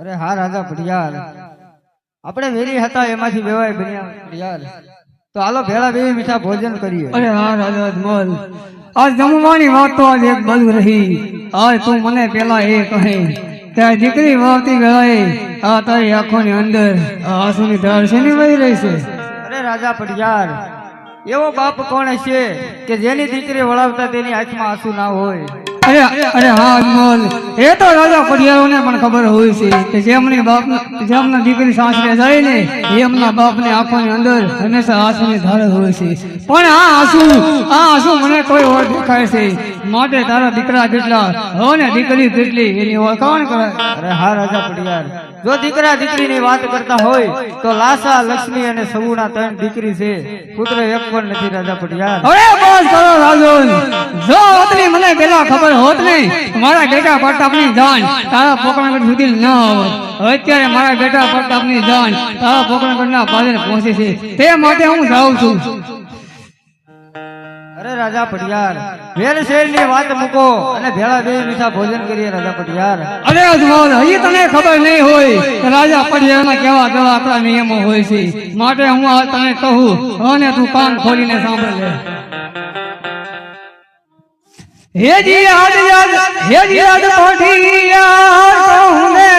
અરે હા રાજા ભડિયાર, આપણે વેરી હતા એમાંથી બેવાય બન્યા ભડિયાર, તો હાલો ભેળા બેવી મીઠા ભોજન કરીએ. અરે હા રાજા અજમલ, આજ જમવાની વાત તો આજ એક બાજુ રહી. આજ તું મને પેલા એ કહે ત્યાં દીકરી વાવતી વેળાએ આ તારી આંખોની અંદર આંસુની ધાર શેની વહી રહી છે? અરે રાજા ભડિયાર, એવો બાપ કોણ હશે કે જેની દીકરી વળાવતા તેની આંખમાં આંસુ ના હોય? અરે અરે હા અજમલ, એ તો રાજા પડિયારોને પણ ખબર હોય છે કે જેમના દીકરી સાસરે જાય ને એમના બાપની આંખોની અંદર હંમેશા આંસુની ધાર હોય છે. પણ આ આંસુ મને કોઈ ઓર દેખાય છે. માટે તારા દીકરા જેટલા અને દીકરી કેટલી એની ઓળખાણ કરાય. અરે હા રાજા ભડિયાર, જો દીકરા દીકરીની વાત કરતા હોય તો લાસા, લક્ષ્મી અને સગુણા 3 દીકરી છે, પુત્ર એક પણ નથી રાજા ભડિયાર. અરે બસ કરો રાજન, જો આટલી મને પેલા ખબર હોત ને મારા બેટા પ્રતાપની જાન તારા પોકરણગઢ સુધી ન આવત. અત્યારે મારા બેટા પ્રતાપની જાન તારા પોકરણગઢના પાદરે પહોંચી છે, તે માટે હું જાઉં છું. અરે રાજા ભડિયાર, વેલ શેરની વાત મૂકો અને ભેળા બેવી મીઠા ભોજન કરીએ રાજા ભડિયાર. અરે અજમલ, હજી તને ખબર નહીં હોય કે રાજા પડિયારના કેવા કેવા આપણા નિયમો હોય છે. માટે હું આ તને કહું અને તું કાન ખોલીને સાંભળ લે. હેજી આજ પડિયા કહું ને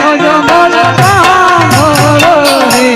અજમલ સાંભળો રે.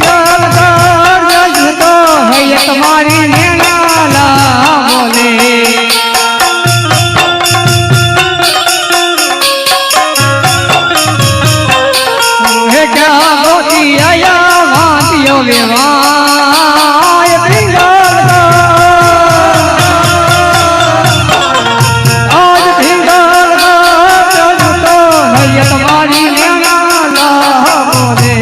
याद યો વેવાય પિંગલ આજ પિંગલ તો નૈયત મારી લેણા લાવો રે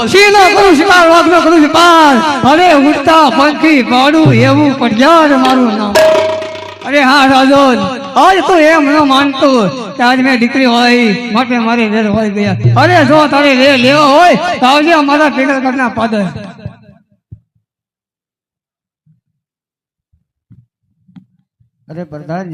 સીનો કરું છું પાર વાગનો કરું છું પાર હવે ઉડતા પંખી પાડું એવું પડિયાર મારું નામ અરે હા રાજોલ આજ તો એમ ન માનતો કે આજ મેં દીકરી હોય માટે મારે વેર હોય ગયા અરે જો તારે વેર લેવો હોય તો આવજે અમારા પેડલ કરના પાદર અરે પ્રધાન